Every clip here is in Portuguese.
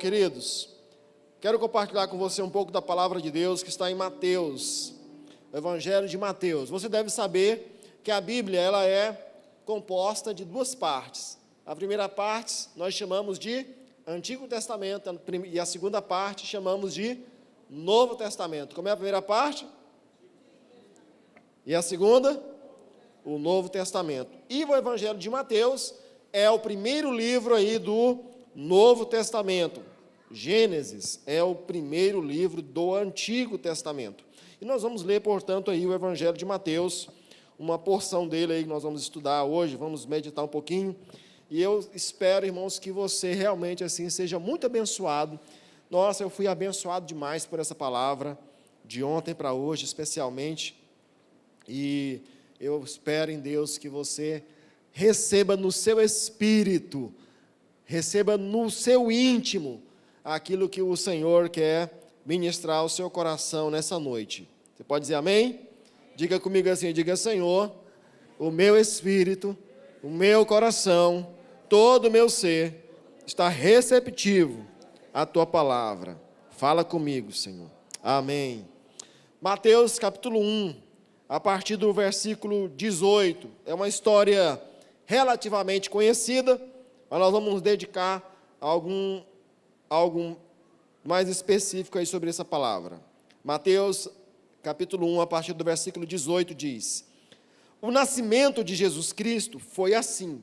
Queridos, quero compartilhar com você um pouco da palavra de Deus que está em Mateus, o Evangelho de Mateus. Você deve saber que a Bíblia ela é composta de duas partes. A primeira parte nós chamamos de Antigo Testamento e a segunda parte chamamos de Novo Testamento. Como é a primeira parte? E a segunda? O Novo Testamento. E o Evangelho de Mateus é o primeiro livro aí do Novo Testamento. Gênesis é o primeiro livro do Antigo Testamento. E nós vamos ler, portanto, aí o Evangelho de Mateus, uma porção dele aí que nós vamos estudar hoje, vamos meditar um pouquinho. E eu espero, irmãos, que você realmente assim seja muito abençoado. Nossa, eu fui abençoado demais por essa palavra, de ontem para hoje, especialmente. E eu espero em Deus que você receba no seu espírito, receba no seu íntimo, aquilo que o Senhor quer ministrar ao seu coração nessa noite. Você pode dizer amém? Diga comigo assim, diga: Senhor, o meu espírito, o meu coração, todo o meu ser está receptivo à tua palavra. Fala comigo, Senhor. Amém. Mateus capítulo 1, a partir do versículo 18. É uma história relativamente conhecida, mas nós vamos nos dedicar a algo mais específico aí sobre essa palavra. Mateus capítulo 1, a partir do versículo 18, diz: O nascimento de Jesus Cristo foi assim.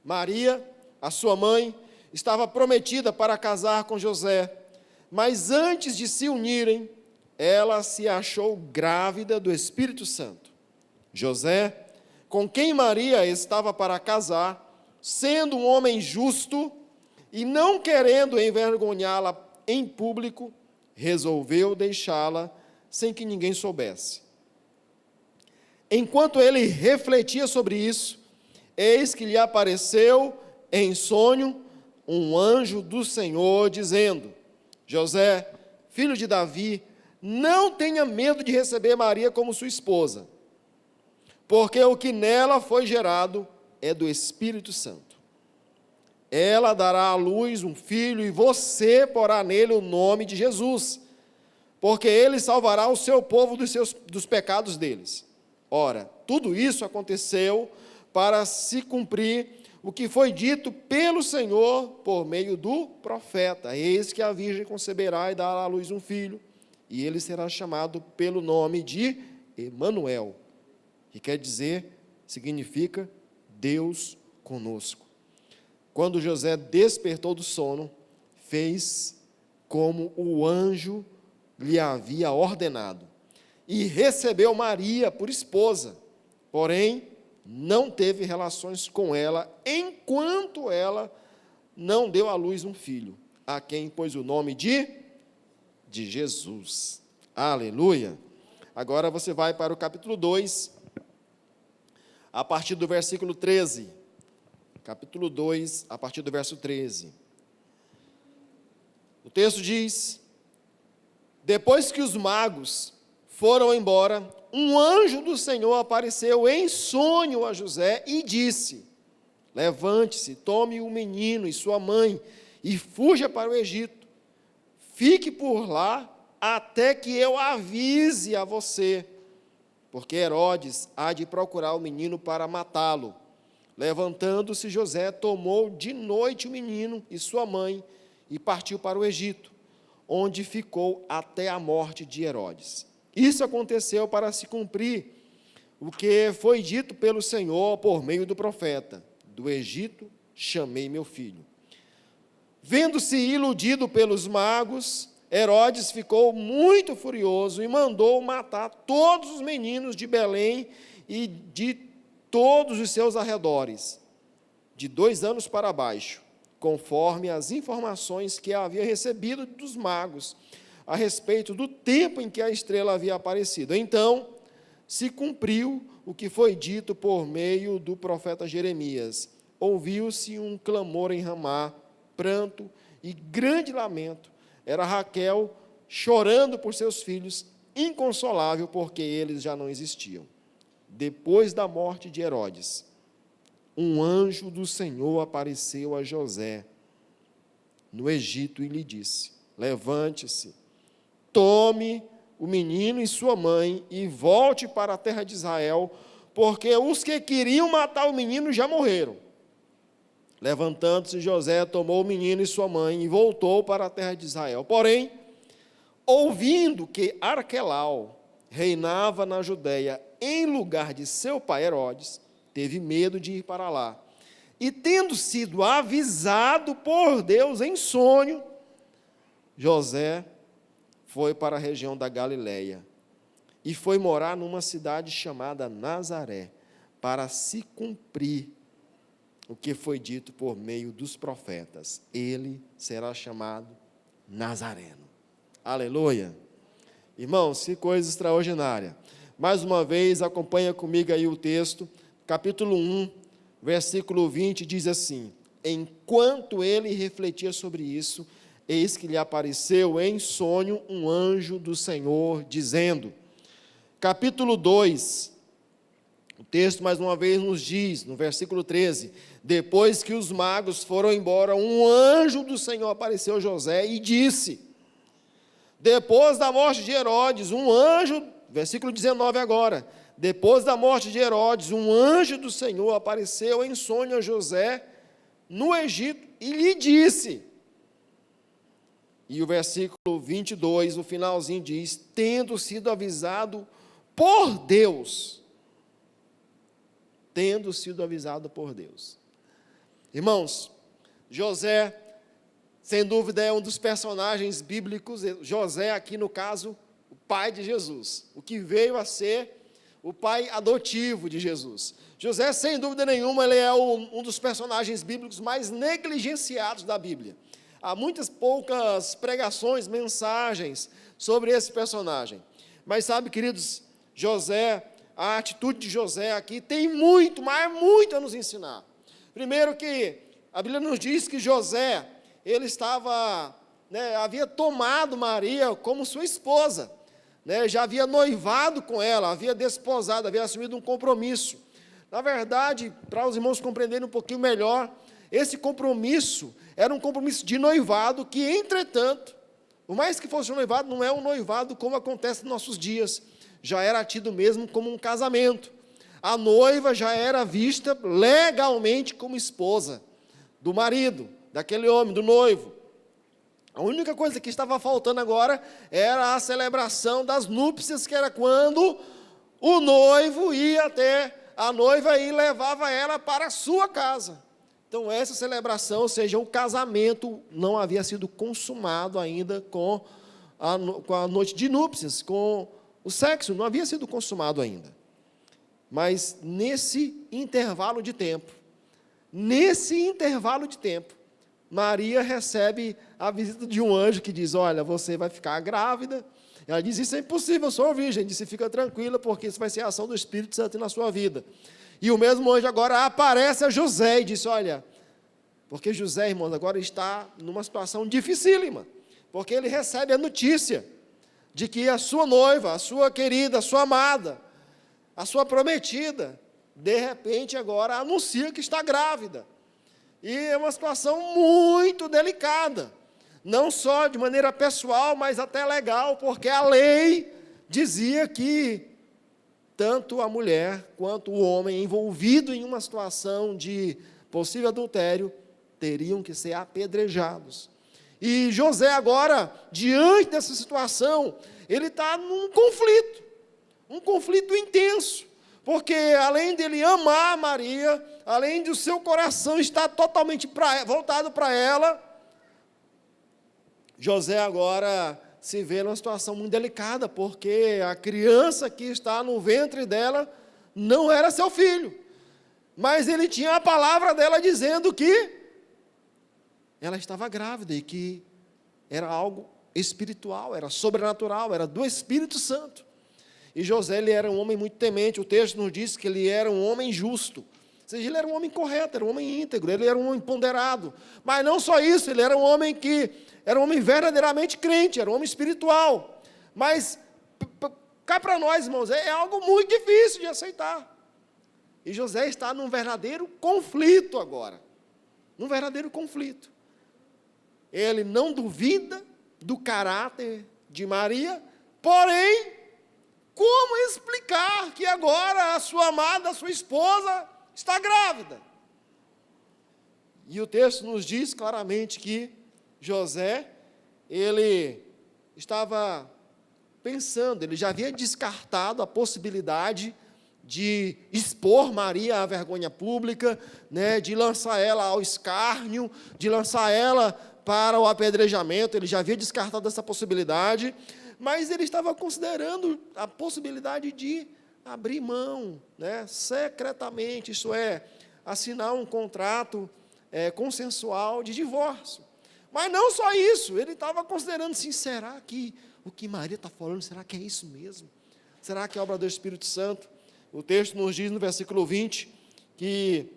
Maria, a sua mãe, estava prometida para casar com José, mas antes de se unirem, ela se achou grávida do Espírito Santo. José, com quem Maria estava para casar, sendo um homem justo e não querendo envergonhá-la em público, resolveu deixá-la sem que ninguém soubesse. Enquanto ele refletia sobre isso, eis que lhe apareceu em sonho um anjo do Senhor, dizendo: José, filho de Davi, não tenha medo de receber Maria como sua esposa, porque o que nela foi gerado é do Espírito Santo. Ela dará à luz um filho e você porá nele o nome de Jesus, porque ele salvará o seu povo dos pecados deles. Ora, tudo isso aconteceu para se cumprir o que foi dito pelo Senhor por meio do profeta: eis que a virgem conceberá e dará à luz um filho, e ele será chamado pelo nome de Emanuel, que quer dizer, significa Deus conosco. Quando José despertou do sono, fez como o anjo lhe havia ordenado, e recebeu Maria por esposa, porém não teve relações com ela, enquanto ela não deu à luz um filho, a quem pôs o nome de Jesus. Aleluia! Agora você vai para o capítulo 2, a partir do versículo 13. Capítulo 2, a partir do verso 13. O texto diz: Depois que os magos foram embora, um anjo do Senhor apareceu em sonho a José e disse: Levante-se, tome o menino e sua mãe e fuja para o Egito. Fique por lá até que eu avise a você, porque Herodes há de procurar o menino para matá-lo. Levantando-se, José tomou de noite o menino e sua mãe e partiu para o Egito, onde ficou até a morte de Herodes. Isso aconteceu para se cumprir o que foi dito pelo Senhor por meio do profeta: do Egito chamei meu filho. Vendo-se iludido pelos magos, Herodes ficou muito furioso e mandou matar todos os meninos de Belém e de todos os seus arredores, de 2 anos para baixo, conforme as informações que havia recebido dos magos a respeito do tempo em que a estrela havia aparecido. Então, se cumpriu o que foi dito por meio do profeta Jeremias. Ouviu-se um clamor em Ramá, pranto e grande lamento. Era Raquel chorando por seus filhos, inconsolável, porque eles já não existiam. Depois da morte de Herodes, um anjo do Senhor apareceu a José no Egito e lhe disse: levante-se, tome o menino e sua mãe e volte para a terra de Israel, porque os que queriam matar o menino já morreram. Levantando-se, José tomou o menino e sua mãe e voltou para a terra de Israel. Porém, ouvindo que Arquelau reinava na Judéia em lugar de seu pai Herodes, teve medo de ir para lá. E tendo sido avisado por Deus em sonho, José foi para a região da Galileia e foi morar numa cidade chamada Nazaré, para se cumprir o que foi dito por meio dos profetas: ele será chamado Nazareno. Aleluia! Irmãos, que coisa extraordinária. Mais uma vez, acompanha comigo aí o texto, capítulo 1, versículo 20, diz assim: enquanto ele refletia sobre isso, eis que lhe apareceu em sonho um anjo do Senhor, dizendo. Capítulo 2, o texto mais uma vez nos diz, no versículo 13, depois que os magos foram embora, um anjo do Senhor apareceu a José e disse, depois da morte de Herodes, um anjo, versículo 19 agora, depois da morte de Herodes, um anjo do Senhor apareceu em sonho a José no Egito e lhe disse, e o versículo 22, no finalzinho diz, tendo sido avisado por Deus, tendo sido avisado por Deus. Irmãos, José, sem dúvida, é um dos personagens bíblicos, José aqui no caso, o pai de Jesus, o que veio a ser o pai adotivo de Jesus. José, sem dúvida nenhuma, ele é um dos personagens bíblicos mais negligenciados da Bíblia. Há muitas poucas pregações, mensagens sobre esse personagem. Mas sabe, queridos, José, a atitude de José aqui tem muito, mas muito a nos ensinar. Primeiro que a Bíblia nos diz que José, ele estava, havia tomado Maria como sua esposa, já havia noivado com ela, havia desposado, havia assumido um compromisso. Na verdade, para os irmãos compreenderem um pouquinho melhor, esse compromisso era um compromisso de noivado que, entretanto, por mais que fosse um noivado, não é um noivado como acontece nos nossos dias, já era tido mesmo como um casamento. A noiva já era vista legalmente como esposa do marido, daquele homem, do noivo. A única coisa que estava faltando agora era a celebração das núpcias, que era quando o noivo ia até a noiva e levava ela para a sua casa. Então, essa celebração, ou seja, o casamento não havia sido consumado ainda com a noite de núpcias, com o sexo, não havia sido consumado ainda. Mas, nesse intervalo de tempo, Maria recebe a visita de um anjo que diz, olha, você vai ficar grávida. Ela diz, isso é impossível, eu sou virgem. Ele disse, fica tranquila, porque isso vai ser a ação do Espírito Santo na sua vida. E o mesmo anjo agora aparece a José e disse, olha, porque José, irmãos, agora está numa situação dificílima, porque ele recebe a notícia de que a sua noiva, a sua querida, a sua amada, a sua prometida, de repente agora anuncia que está grávida. E é uma situação muito delicada, não só de maneira pessoal, mas até legal, porque a lei dizia que tanto a mulher quanto o homem envolvido em uma situação de possível adultério teriam que ser apedrejados. E José agora, diante dessa situação, ele está num conflito intenso, porque além dele amar Maria, além do seu coração estar totalmente voltado para ela, José agora se vê numa situação muito delicada, porque a criança que está no ventre dela não era seu filho, mas ele tinha a palavra dela dizendo que ela estava grávida e que era algo espiritual, era sobrenatural, era do Espírito Santo. E José, ele era um homem muito temente, o texto nos diz que ele era um homem justo, ou seja, ele era um homem correto, era um homem íntegro, ele era um homem ponderado, mas não só isso, ele era um homem verdadeiramente crente, era um homem espiritual, mas cá para nós, irmãos, é algo muito difícil de aceitar. E José está num verdadeiro conflito agora, num verdadeiro conflito. ele não duvida do caráter de Maria, porém, como explicar que agora a sua amada, a sua esposa, está grávida? E o texto nos diz claramente que José, ele estava pensando, ele já havia descartado a possibilidade de expor Maria à vergonha pública, né, de lançar ela ao escárnio, de lançar ela para o apedrejamento. Ele já havia descartado essa possibilidade, mas ele estava considerando a possibilidade de abrir mão, né, secretamente, isto é, assinar um contrato consensual de divórcio. Mas não só isso, ele estava considerando assim, será que o que Maria está falando, será que é isso mesmo? Será que é obra do Espírito Santo? O texto nos diz no versículo 20, que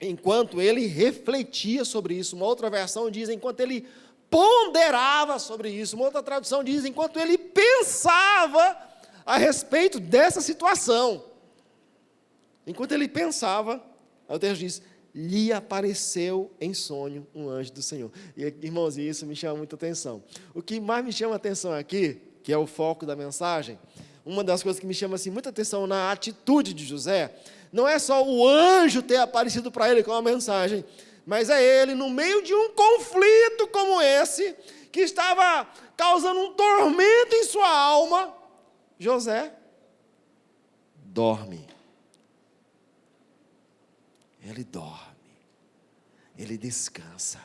enquanto ele refletia sobre isso, uma outra versão diz, enquanto ele ponderava sobre isso, uma outra tradução diz, enquanto ele pensava a respeito dessa situação. Enquanto ele pensava, o texto diz, lhe apareceu em sonho um anjo do Senhor. E, irmãos, isso me chama muita atenção. O que mais me chama a atenção aqui, que é o foco da mensagem, uma das coisas que me chama assim, muita atenção na atitude de José, não é só o anjo ter aparecido para ele com uma mensagem, mas é ele, no meio de um conflito como esse, que estava causando um tormento em sua alma, José dorme. Ele dorme, ele descansa,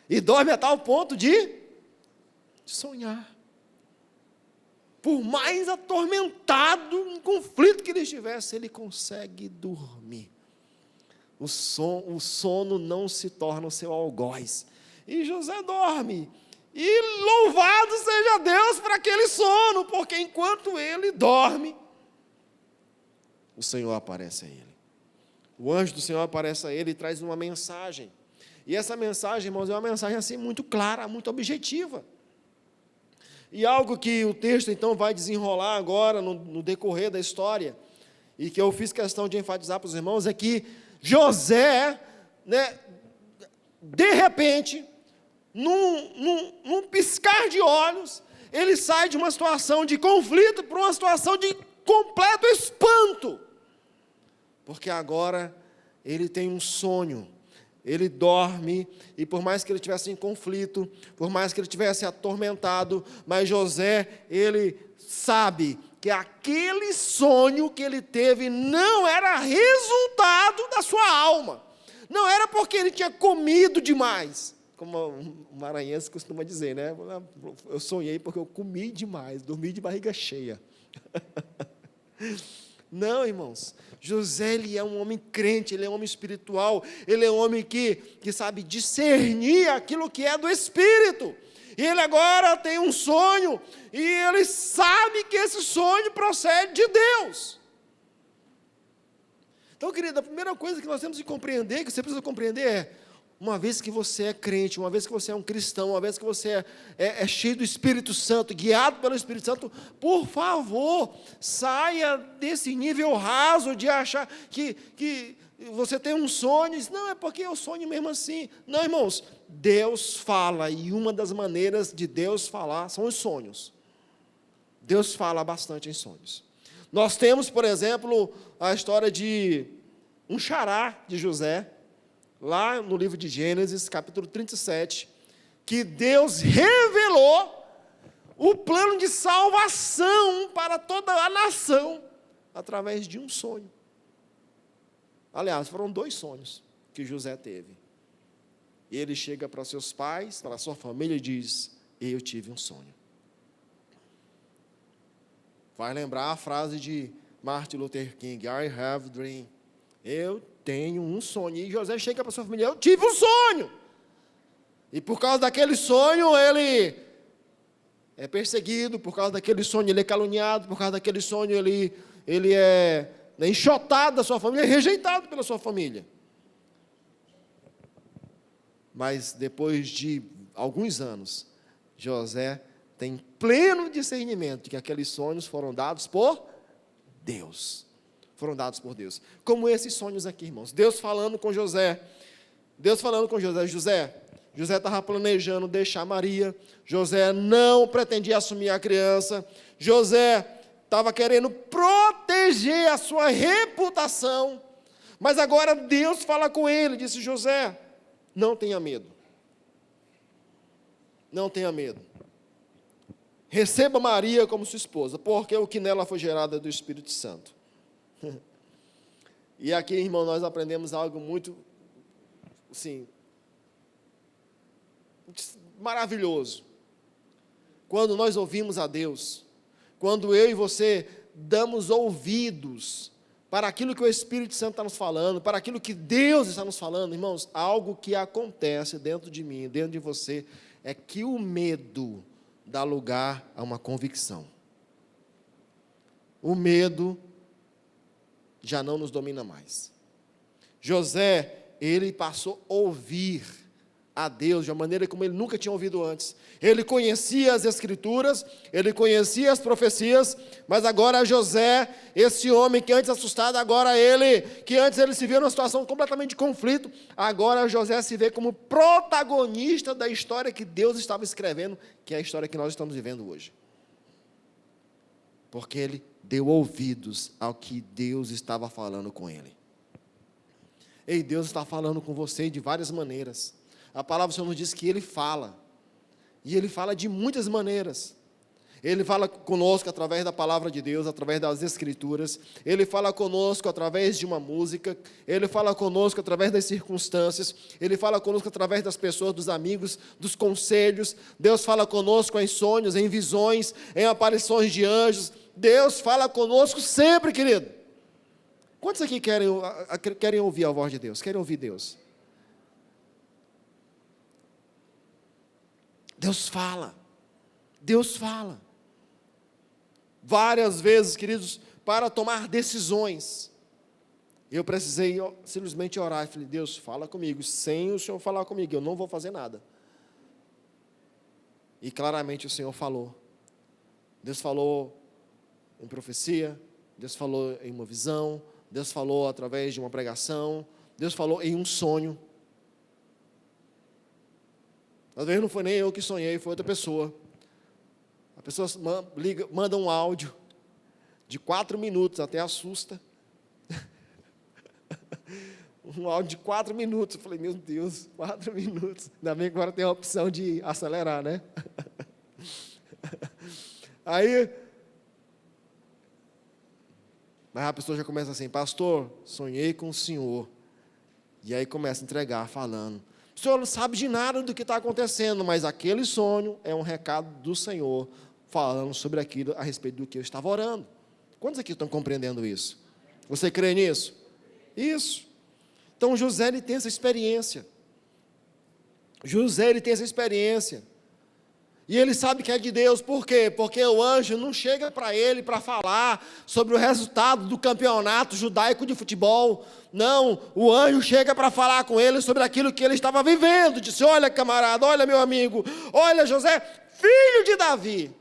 e dorme a tal ponto de sonhar. Por mais atormentado, em conflito que ele estivesse, ele consegue dormir. O sono não se torna o seu algoz, e José dorme, e louvado seja Deus por aquele sono, porque enquanto ele dorme, o Senhor aparece a ele. O anjo do Senhor aparece a ele e traz uma mensagem. E essa mensagem, irmãos, é uma mensagem assim muito clara, muito objetiva. E algo que o texto então vai desenrolar agora no decorrer da história, e que eu fiz questão de enfatizar para os irmãos, é que José, né, de repente, num piscar de olhos, ele sai de uma situação de conflito para uma situação de completo espanto. Porque agora ele tem um sonho, ele dorme, e por mais que ele estivesse em conflito, por mais que ele estivesse atormentado, mas José, ele sabe que aquele sonho que ele teve não era resultado da sua alma, não era porque ele tinha comido demais, como o maranhense costuma dizer, né? Eu sonhei porque eu comi demais, dormi de barriga cheia. Não, irmãos, José, ele é um homem crente, ele é um homem espiritual, ele é um homem que sabe discernir aquilo que é do Espírito, e ele agora tem um sonho, e ele sabe que esse sonho procede de Deus. Então, querido, a primeira coisa que nós temos que compreender, que você precisa compreender é, uma vez que você é crente, uma vez que você é um cristão, uma vez que você é cheio do Espírito Santo, guiado pelo Espírito Santo, por favor, saia desse nível raso de achar que você tem um sonho, e diz, não, é porque eu sonho mesmo assim. Não, irmãos, Deus fala, e uma das maneiras de Deus falar são os sonhos. Deus fala bastante em sonhos. Nós temos, por exemplo, a história de um xará de José, lá no livro de Gênesis, capítulo 37, que Deus revelou o plano de salvação para toda a nação, através de um sonho. Aliás, foram 2 sonhos que José teve. E ele chega para seus pais, para a sua família e diz, eu tive um sonho. Vai lembrar a frase de Martin Luther King, I have a dream. Eu tenho um sonho. E José chega para a sua família, eu tive um sonho. E por causa daquele sonho, ele é perseguido, por causa daquele sonho, ele é caluniado, por causa daquele sonho, ele é enxotado da sua família, é rejeitado pela sua família. Mas depois de alguns anos, José tem pleno discernimento de que aqueles sonhos foram dados por Deus. Foram dados por Deus. Como esses sonhos aqui, irmãos. Deus falando com José. José, José estava planejando deixar Maria. José não pretendia assumir a criança. José estava querendo proteger a sua reputação. Mas agora Deus fala com ele, disse: José, não tenha medo. Não tenha medo. Receba Maria como sua esposa, porque o que nela foi gerado é do Espírito Santo. E aqui, irmão, nós aprendemos algo muito, assim, maravilhoso. Quando nós ouvimos a Deus, quando eu e você damos ouvidos para aquilo que o Espírito Santo está nos falando, para aquilo que Deus está nos falando, irmãos, algo que acontece dentro de mim, dentro de você, é que o medo dá lugar a uma convicção. O medo já não nos domina mais. José, ele passou a ouvir a Deus de uma maneira como ele nunca tinha ouvido antes. Ele conhecia as Escrituras, ele conhecia as profecias, mas agora José, esse homem que antes assustado, que antes ele se via numa situação completamente de conflito, agora José se vê como protagonista da história que Deus estava escrevendo, que é a história que nós estamos vivendo hoje. Porque ele deu ouvidos ao que Deus estava falando com ele. Ei, Deus está falando com você de várias maneiras. A palavra do Senhor nos diz que Ele fala. E Ele fala de muitas maneiras. Ele fala conosco através da palavra de Deus, através das Escrituras. Ele fala conosco através de uma música. Ele fala conosco através das circunstâncias. Ele fala conosco através das pessoas, dos amigos, dos conselhos. Deus fala conosco em sonhos, em visões, em aparições de anjos. Deus fala conosco sempre, querido. Quantos aqui querem ouvir a voz de Deus? Querem ouvir Deus? Deus fala. Deus fala. Várias vezes, queridos, para tomar decisões, eu precisei simplesmente orar. Eu falei: Deus, fala comigo. Sem o Senhor falar comigo, eu não vou fazer nada. E claramente o Senhor falou. Deus falou em profecia, Deus falou em uma visão, Deus falou através de uma pregação, Deus falou em um sonho. Às vezes não foi nem eu que sonhei, foi outra pessoa. A pessoa manda um áudio de 4 minutos, até assusta. Um áudio de 4 minutos. Eu falei: meu Deus, 4 minutos. Ainda bem que agora tem a opção de acelerar, né? Mas a pessoa já começa assim: pastor, sonhei com o senhor. E aí começa a entregar, falando. O senhor não sabe de nada do que está acontecendo, mas aquele sonho é um recado do Senhor, falando sobre aquilo, a respeito do que eu estava orando. Quantos aqui estão compreendendo isso? Você crê nisso? Isso. Então José, ele tem essa experiência. José, ele tem essa experiência. E ele sabe que é de Deus. Por quê? Porque o anjo não chega para ele para falar sobre o resultado do campeonato judaico de futebol. Não, o anjo chega para falar com ele sobre aquilo que ele estava vivendo. Disse: olha, camarada, olha, meu amigo, olha, José, filho de Davi.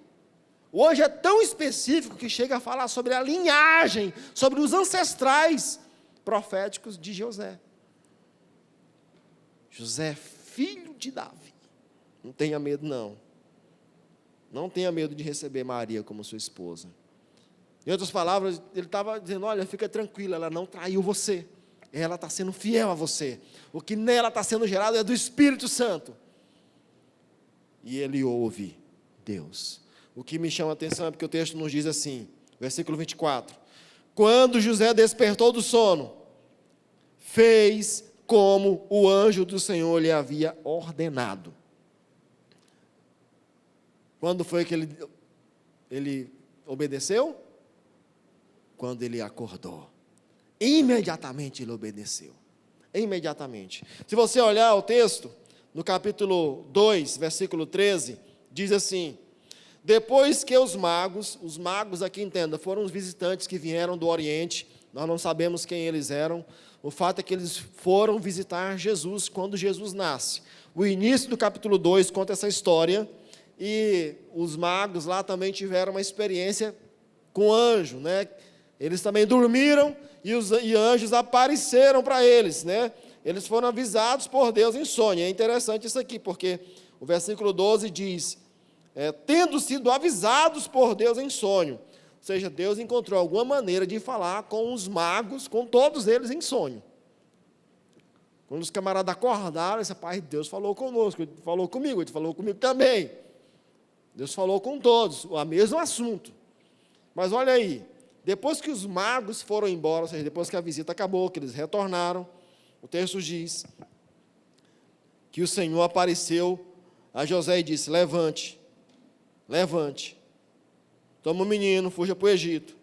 O anjo é tão específico que chega a falar sobre a linhagem, sobre os ancestrais proféticos de José. José, filho de Davi. Não tenha medo, não. Não tenha medo de receber Maria como sua esposa. Em outras palavras, ele estava dizendo: olha, fica tranquila, ela não traiu você. Ela está sendo fiel a você. O que nela está sendo gerado é do Espírito Santo. E ele ouve Deus. O que me chama a atenção é porque o texto nos diz assim, versículo 24. Quando José despertou do sono, fez como o anjo do Senhor lhe havia ordenado. Quando foi que ele obedeceu? Quando ele acordou. Imediatamente ele obedeceu. Imediatamente. Se você olhar o texto, no capítulo 2, versículo 13, diz assim: depois que os magos aqui entenda, foram os visitantes que vieram do Oriente, nós não sabemos quem eles eram, o fato é que eles foram visitar Jesus quando Jesus nasce. O início do capítulo 2 conta essa história. E os magos lá também tiveram uma experiência com anjo, né? Eles também dormiram e anjos apareceram para eles, né? eles foram avisados por Deus em sonho. É interessante isso aqui, porque o versículo 12 diz, tendo sido avisados por Deus em sonho. Ou seja, Deus encontrou alguma maneira de falar com os magos, com todos eles em sonho. Quando os camaradas acordaram, esse pai, Deus falou conosco, ele falou comigo também. Deus falou com todos, o mesmo assunto. Mas olha aí, depois que os magos foram embora, ou seja, depois que a visita acabou, que eles retornaram, o texto diz que o Senhor apareceu a José e disse, levante, toma o menino, fuja para o Egito.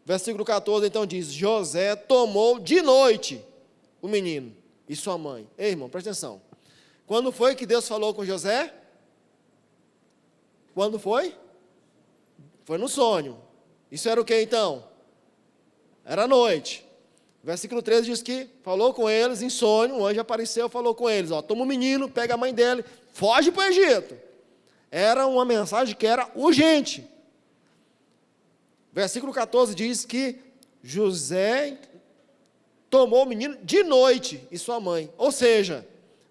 Versículo 14, então diz, José tomou de noite o menino e sua mãe. Ei, irmão, presta atenção. Quando foi que Deus falou com José? Quando foi? Foi no sonho. Isso era o que então? Era noite. Versículo 13 diz que falou com eles em sonho, o anjo apareceu, falou com eles, toma o menino, pega a mãe dele, foge para o Egito. Era uma mensagem que era urgente. Versículo 14 diz que José tomou o menino de noite e sua mãe. Ou seja,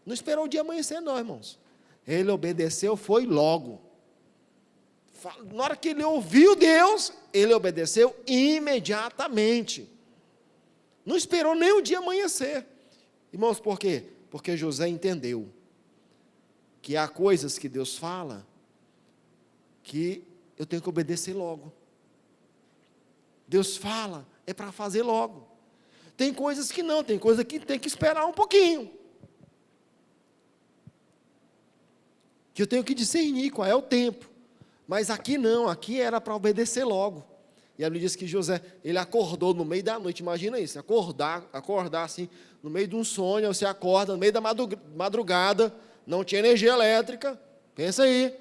não esperou o dia amanhecer não, irmãos. Ele obedeceu, foi logo. Na hora que ele ouviu Deus, ele obedeceu imediatamente. Não esperou nem o dia amanhecer. Irmãos, por quê? Porque José entendeu que há coisas que Deus fala que eu tenho que obedecer logo. Deus fala, é para fazer logo. Tem coisas que não, tem coisas que tem que esperar um pouquinho. Que eu tenho que discernir qual é o tempo. Mas aqui não, aqui era para obedecer logo. E a Bíblia diz que José, ele acordou no meio da noite, imagina isso, acordar assim, no meio de um sonho, você acorda no meio da madrugada, não tinha energia elétrica, pensa aí,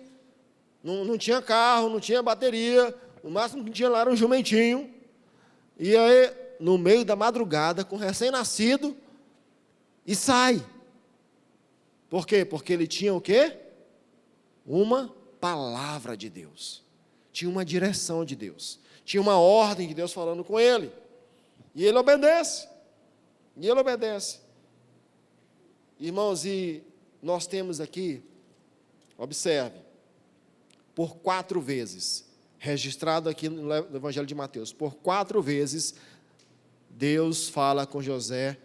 não tinha carro, não tinha bateria, o máximo que tinha lá era um jumentinho, e aí, no meio da madrugada, com recém-nascido, e sai. Por quê? Porque ele tinha o quê? Uma palavra de Deus, tinha uma direção de Deus, tinha uma ordem de Deus falando com ele, e ele obedece, irmãos, e nós temos aqui, observe, por 4 vezes, registrado aqui no Evangelho de Mateus, por 4 vezes, Deus fala com José,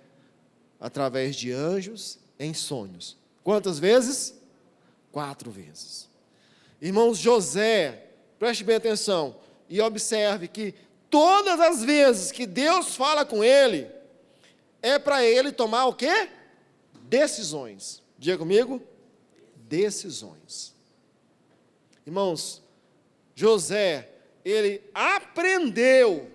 através de anjos, em sonhos. Quantas vezes? 4 vezes. Irmãos, José, preste bem atenção, e observe que todas as vezes que Deus fala com ele, é para ele tomar o quê? Decisões. Diga comigo, decisões. Irmãos, José, ele aprendeu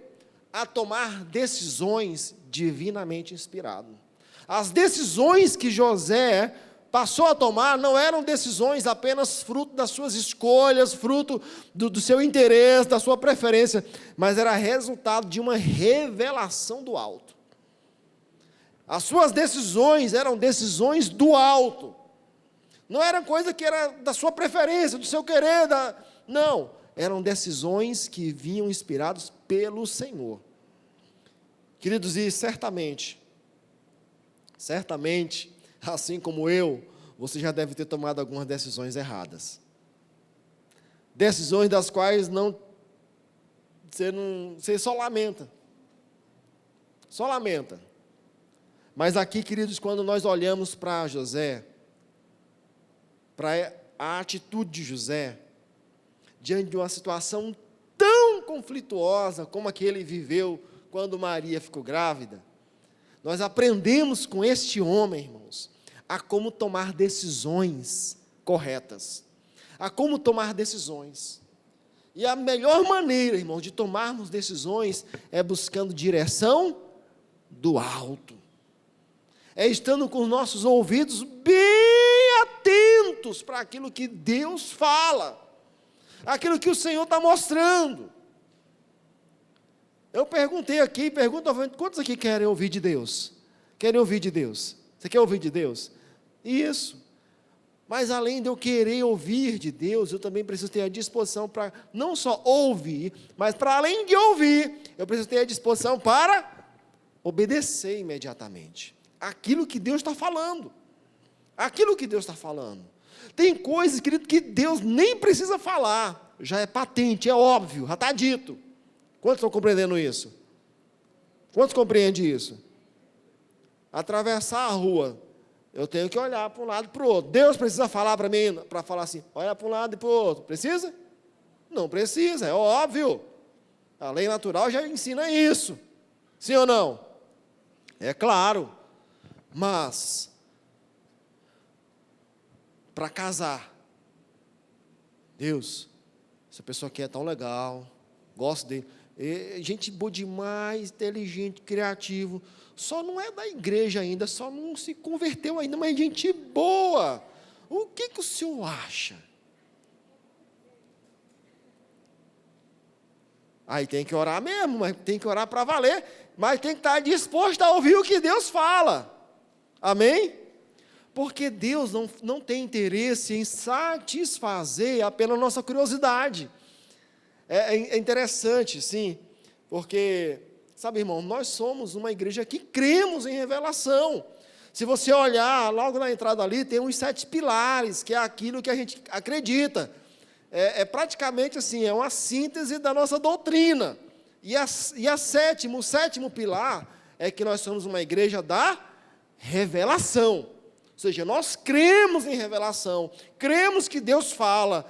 a tomar decisões divinamente inspirado. As decisões que José passou a tomar não eram decisões apenas fruto das suas escolhas, fruto do seu interesse, da sua preferência, mas era resultado de uma revelação do alto. As suas decisões eram decisões do alto. Não era coisa que era da sua preferência, do seu querer, não. Eram decisões que vinham inspiradas pelo Senhor. Queridos, e certamente, assim como eu, você já deve ter tomado algumas decisões erradas. Decisões das quais você só lamenta. Só lamenta. Mas aqui, queridos, quando nós olhamos para José, para a atitude de José, diante de uma situação tão conflituosa como a que ele viveu quando Maria ficou grávida, nós aprendemos com este homem, irmãos, a como tomar decisões corretas, a como tomar decisões. E a melhor maneira, irmãos, de tomarmos decisões é buscando direção do alto. É estando com os nossos ouvidos bem atentos para aquilo que Deus fala, aquilo que o Senhor está mostrando. Eu perguntei aqui, quantos aqui querem ouvir de Deus? Querem ouvir de Deus? Você quer ouvir de Deus? Isso. Mas além de eu querer ouvir de Deus, eu também preciso ter a disposição para não só ouvir, mas para além de ouvir, eu preciso ter a disposição para obedecer imediatamente. aquilo que Deus está falando. Aquilo que Deus está falando. Tem coisas, querido, que Deus nem precisa falar. Já é patente, é óbvio, já está dito. Quantos estão compreendendo isso? Quantos compreendem isso? Atravessar a rua, eu tenho que olhar para um lado e para o outro. Deus precisa falar para mim, para falar assim, olha para um lado e para o outro. Precisa? Não precisa, é óbvio. A lei natural já ensina isso. Sim ou não? É claro. Mas, para casar, Deus, essa pessoa aqui é tão legal, gosto dele, gente boa demais, inteligente, criativo, só não é da igreja ainda, só não se converteu ainda, mas gente boa. O que o senhor acha? Aí tem que orar mesmo, mas tem que orar para valer, mas tem que estar disposto a ouvir o que Deus fala. Amém? Porque Deus não tem interesse em satisfazer apenas a nossa curiosidade. É interessante, sim, porque, sabe, irmão, nós somos uma igreja que cremos em revelação. Se você olhar, logo na entrada ali, tem uns 7 pilares, que é aquilo que a gente acredita. É praticamente assim, é uma síntese da nossa doutrina. E o sétimo pilar é que nós somos uma igreja da revelação. Ou seja, nós cremos em revelação, cremos que Deus fala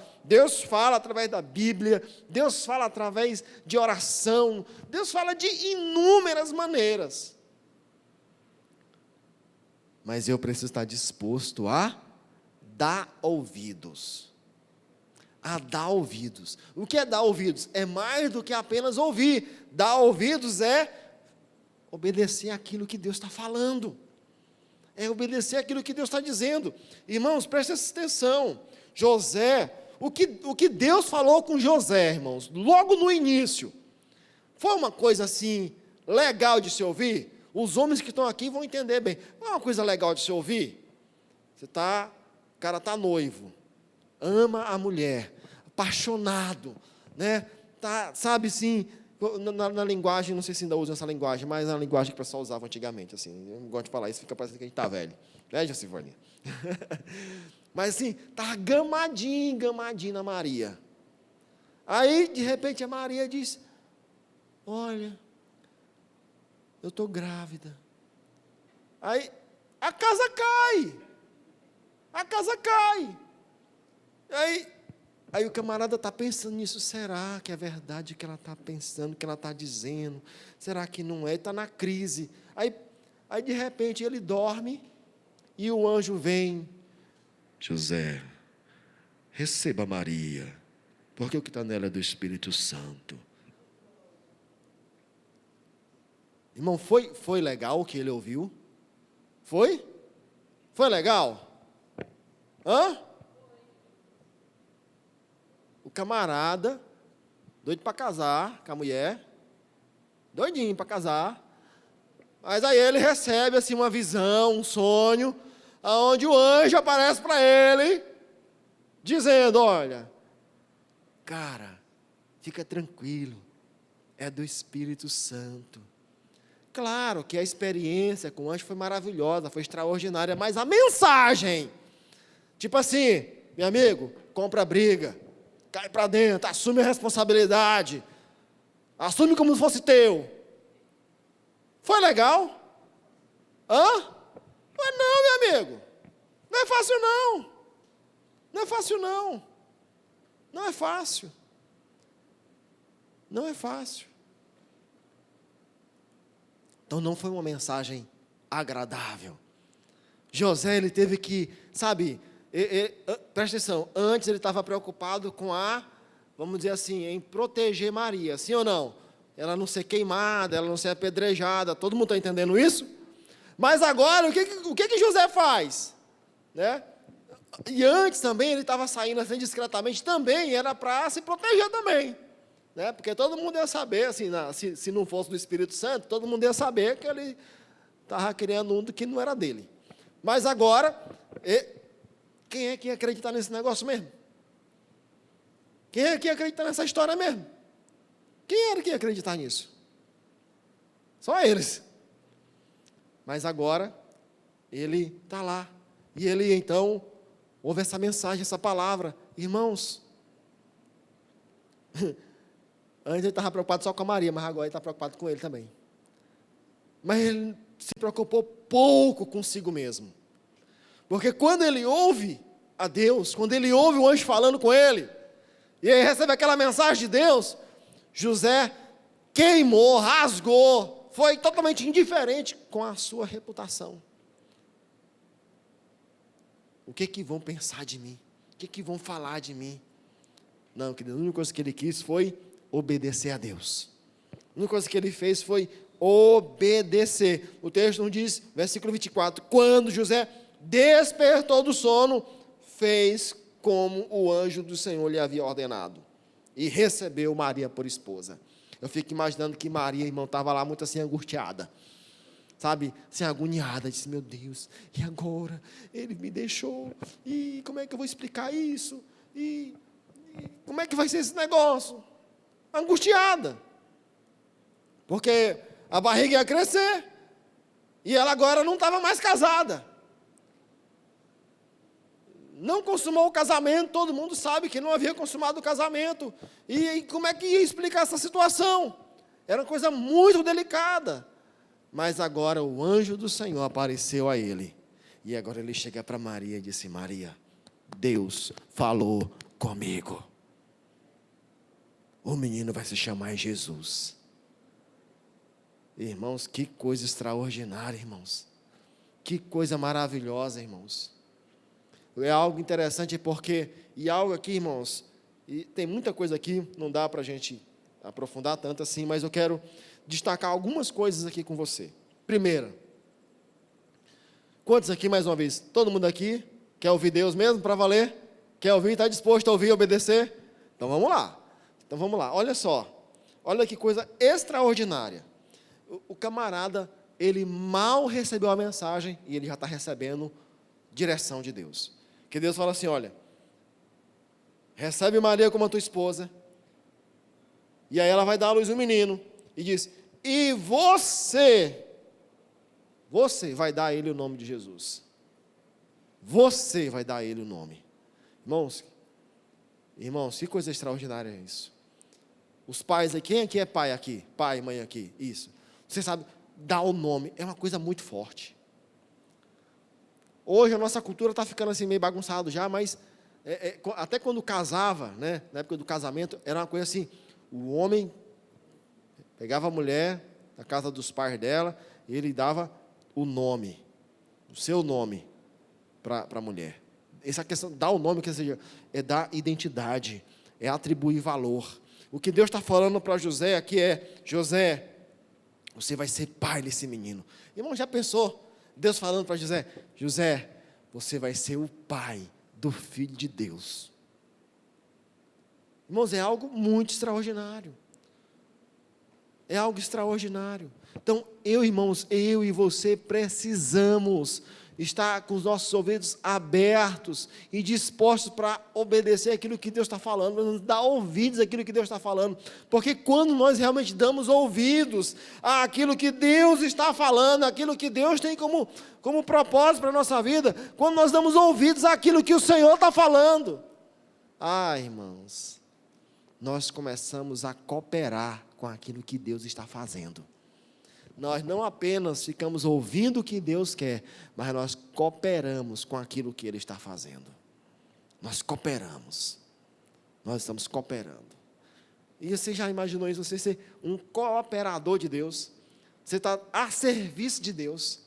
através da Bíblia, Deus fala através de oração, Deus fala de inúmeras maneiras. Mas eu preciso estar disposto a dar ouvidos. A dar ouvidos. O que é dar ouvidos? É mais do que apenas ouvir. Dar ouvidos é obedecer aquilo que Deus está falando. É obedecer aquilo que Deus está dizendo. Irmãos, prestem atenção. José, o que Deus falou com José, irmãos, logo no início, foi uma coisa assim, legal de se ouvir? Os homens que estão aqui vão entender bem. Não é uma coisa legal de se ouvir? O cara está noivo, ama a mulher, apaixonado, né? Sabe assim, na linguagem, não sei se ainda usam essa linguagem, mas na linguagem que o pessoal usava antigamente, assim, eu não gosto de falar isso, fica parecendo que a gente está velho, né, Jacivone? Mas assim, estava gamadinho na Maria. Aí, de repente, a Maria diz, olha, eu estou grávida. Aí, a casa cai. Aí o camarada está pensando nisso, será que é verdade o que ela está pensando, o que ela está dizendo? Será que não é? Está na crise. Aí, de repente, ele dorme e o anjo vem. José, receba Maria, porque o que está nela é do Espírito Santo. Irmão, foi legal o que ele ouviu? Foi? Foi legal? Hã? O camarada, doido para casar com a mulher, doidinho para casar, mas aí ele recebe assim uma visão, um sonho, onde o anjo aparece para ele, dizendo, olha, cara, fica tranquilo, é do Espírito Santo. Claro que a experiência com o anjo foi maravilhosa, foi extraordinária, mas a mensagem, tipo assim, meu amigo, compra a briga, cai para dentro, assume a responsabilidade, assume como se fosse teu. Foi legal? Hã? Não é não, meu amigo. Não é fácil não. Não é fácil não. Não é fácil. Não é fácil. Então não foi uma mensagem agradável. José, ele teve que, sabe, presta atenção, antes ele estava preocupado com vamos dizer assim, em proteger Maria, sim ou não? Ela não ser queimada, ela não ser apedrejada, todo mundo está entendendo isso? Mas agora, o que José faz? Né? E antes também, ele estava saindo assim discretamente, também era para se proteger também. Né? Porque todo mundo ia saber, assim, se não fosse do Espírito Santo, todo mundo ia saber que ele estava criando um que não era dele. Mas agora, quem é que ia acreditar nesse negócio mesmo? Quem é que ia acreditar nessa história mesmo? Quem era que ia acreditar nisso? Só eles. Mas agora, ele está lá. E ele, então, ouve essa mensagem, essa palavra. Irmãos, antes ele estava preocupado só com a Maria, mas agora ele está preocupado com ele também. Mas ele se preocupou pouco consigo mesmo. Porque quando ele ouve a Deus, quando ele ouve o anjo falando com ele, e ele recebe aquela mensagem de Deus, José queimou, rasgou, foi totalmente indiferente com a sua reputação. O que vão pensar de mim? O que vão falar de mim? Não, querido, a única coisa que ele quis foi obedecer a Deus. A única coisa que ele fez foi obedecer. O texto não diz, versículo 24, quando José despertou do sono, fez como o anjo do Senhor lhe havia ordenado, e recebeu Maria por esposa. Eu fico imaginando que Maria, irmão, estava lá muito assim angustiada, sabe, assim agoniada, disse, meu Deus, e agora? Ele me deixou, e como é que eu vou explicar isso? E como é que vai ser esse negócio? Angustiada, porque a barriga ia crescer, e ela agora não estava mais casada, não consumou o casamento, todo mundo sabe que não havia consumado o casamento, e como é que ia explicar essa situação? Era uma coisa muito delicada, mas agora o anjo do Senhor apareceu a ele, e agora ele chega para Maria e disse, Maria, Deus falou comigo, o menino vai se chamar Jesus. Irmãos, que coisa extraordinária, irmãos, que coisa maravilhosa, irmãos. É algo interessante porque, e algo aqui, irmãos, e tem muita coisa aqui, não dá para a gente aprofundar tanto assim, mas eu quero destacar algumas coisas aqui com você. Primeira, quantos aqui, mais uma vez, todo mundo aqui quer ouvir Deus mesmo para valer? Quer ouvir, está disposto a ouvir e obedecer? Então vamos lá, olha só, olha que coisa extraordinária. O camarada, ele mal recebeu a mensagem e ele já está recebendo direção de Deus. Que Deus fala assim, olha, recebe Maria como a tua esposa, e aí ela vai dar à luz um menino, e diz, e você vai dar a ele o nome de Jesus. Você vai dar a ele o nome. Irmãos, que coisa extraordinária é isso. Os pais aqui, quem aqui é pai aqui? Pai e mãe aqui, isso. Você sabe, dar o nome é uma coisa muito forte. Hoje a nossa cultura está ficando assim meio bagunçado já, mas até quando casava, né, na época do casamento, era uma coisa assim, o homem pegava a mulher na casa dos pais dela, e ele dava o nome, o seu nome para a mulher. Essa questão, dar o nome, quer dizer, é dar identidade, é atribuir valor. O que Deus está falando para José aqui é, José, você vai ser pai desse menino. Irmão, já pensou? Deus falando para José, José, você vai ser o pai do Filho de Deus. Irmãos, é algo muito extraordinário. É algo extraordinário. Então, irmãos, eu e você precisamos estar com os nossos ouvidos abertos e dispostos para obedecer aquilo que Deus está falando, dar ouvidos àquilo que Deus está falando, porque quando nós realmente damos ouvidos àquilo que Deus está falando, aquilo que Deus tem como propósito para a nossa vida, quando nós damos ouvidos àquilo que o Senhor está falando, irmãos, nós começamos a cooperar com aquilo que Deus está fazendo. Nós não apenas ficamos ouvindo o que Deus quer, mas nós cooperamos com aquilo que Ele está fazendo. Nós cooperamos. Nós estamos cooperando. E você já imaginou isso? Você ser um cooperador de Deus? Você está a serviço de Deus.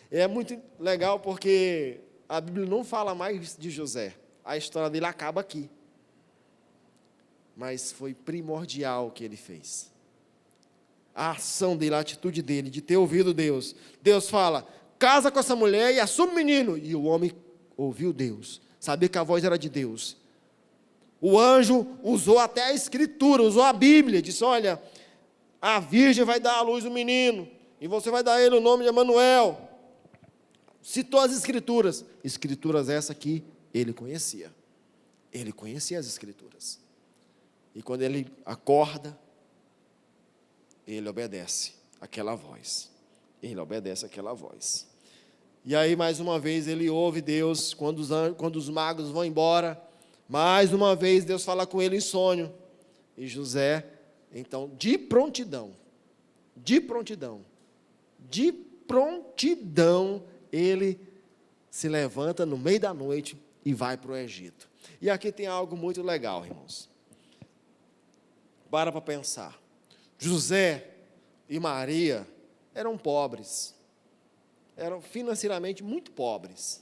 É muito legal porque a Bíblia não fala mais de José. A história dele acaba aqui. Mas foi primordial o que ele fez. A ação dele, a atitude dele, de ter ouvido Deus. Deus fala, casa com essa mulher e assume o menino. E o homem ouviu Deus, sabia que a voz era de Deus. O anjo usou até a escritura, usou a Bíblia, disse, olha, a virgem vai dar à luz um menino, e você vai dar a ele o nome de Emanuel. Citou as escrituras, escrituras essa que ele conhecia as escrituras. E quando ele acorda, ele obedece aquela voz. E aí, mais uma vez, ele ouve Deus, quando os magos vão embora, mais uma vez Deus fala com ele em sonho. E José, então, de prontidão, ele se levanta no meio da noite e vai para o Egito. E aqui tem algo muito legal, irmãos. Para pensar. José e Maria eram pobres, eram financeiramente muito pobres,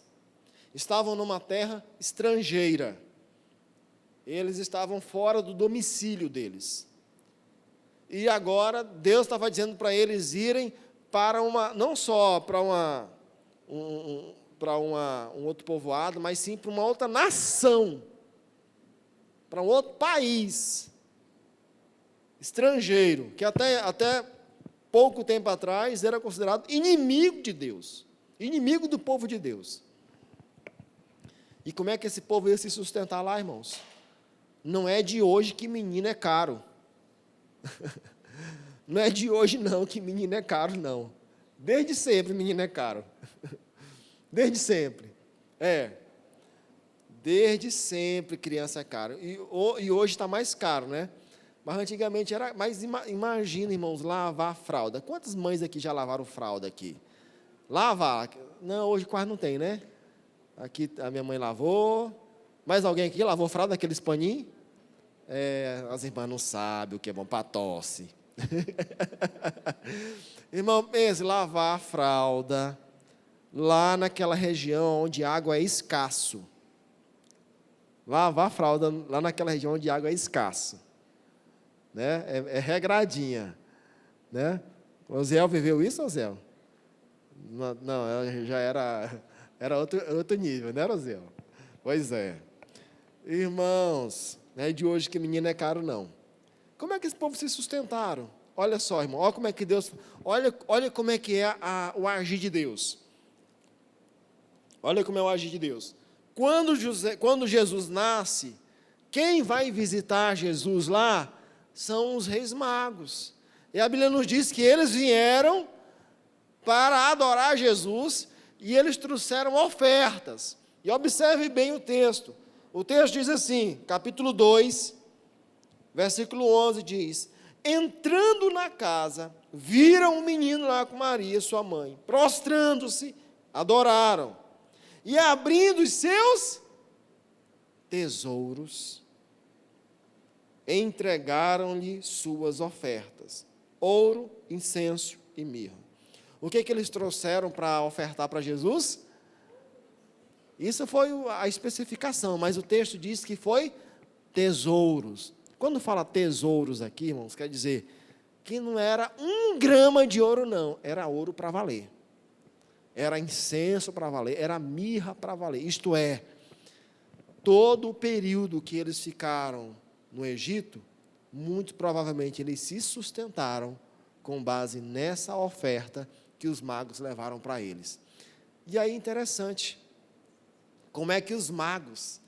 estavam numa terra estrangeira, eles estavam fora do domicílio deles, e agora Deus estava dizendo para eles irem para não só para um outro povoado, mas sim para uma outra nação, para um outro país, estrangeiro, que até pouco tempo atrás era considerado inimigo de Deus, inimigo do povo de Deus. E como é que esse povo ia se sustentar lá, irmãos? Não é de hoje que menino é caro. Não é de hoje não que menino é caro, não. Desde sempre menino é caro. Desde sempre. Desde sempre criança é caro. E hoje está mais caro, né? Mas antigamente era. Mas imagina, irmãos, lavar fralda. Quantas mães aqui já lavaram fralda aqui? Lavar. Não, hoje quase não tem, né? Aqui a minha mãe lavou. Mais alguém aqui lavou fralda, aqueles paninhos? As irmãs não sabem o que é bom para tosse. Irmão, pense, lavar a fralda lá naquela região onde água é escasso. Lavar a fralda lá naquela região onde água é escassa. Né? É regradinha, né? O Zé viveu isso, Zé? Não, já era outro nível, né, Zé? Pois é. Irmãos, não é de hoje que menino é caro, não. Como é que esse povo se sustentaram? Olha só, irmão, olha como é que Deus, olha como é que é o agir de Deus. Olha como é o agir de Deus. Quando Jesus nasce, quem vai visitar Jesus lá são os reis magos. E a Bíblia nos diz que eles vieram para adorar Jesus e eles trouxeram ofertas. E observe bem o texto. O texto diz assim, capítulo 2, versículo 11, diz: entrando na casa, viram um menino lá com Maria, sua mãe, prostrando-se, adoraram. E abrindo os seus tesouros, entregaram-lhe suas ofertas, ouro, incenso e mirra. O que eles trouxeram para ofertar para Jesus? Isso foi a especificação, mas o texto diz que foi tesouros. Quando fala tesouros aqui, irmãos, quer dizer que não era 1 grama de ouro, não, era ouro para valer. Era incenso para valer, era mirra para valer. Isto é, todo o período que eles ficaram no Egito, muito provavelmente eles se sustentaram com base nessa oferta que os magos levaram para eles. E aí, interessante, como é que os magos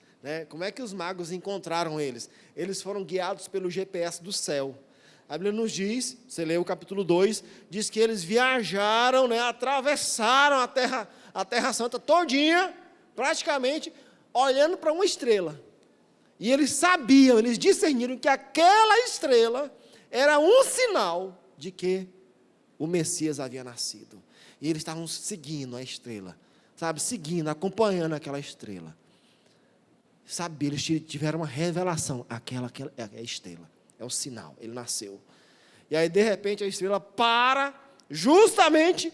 encontraram eles? Eles foram guiados pelo GPS do céu. A Bíblia nos diz, você lê o capítulo 2, diz que eles viajaram, atravessaram a terra santa todinha, praticamente, olhando para uma estrela. E eles sabiam, eles discerniram que aquela estrela era um sinal de que o Messias havia nascido. E eles estavam seguindo a estrela, seguindo, acompanhando aquela estrela. Eles tiveram uma revelação, aquela é a estrela, é o sinal, ele nasceu. E aí, de repente, a estrela para justamente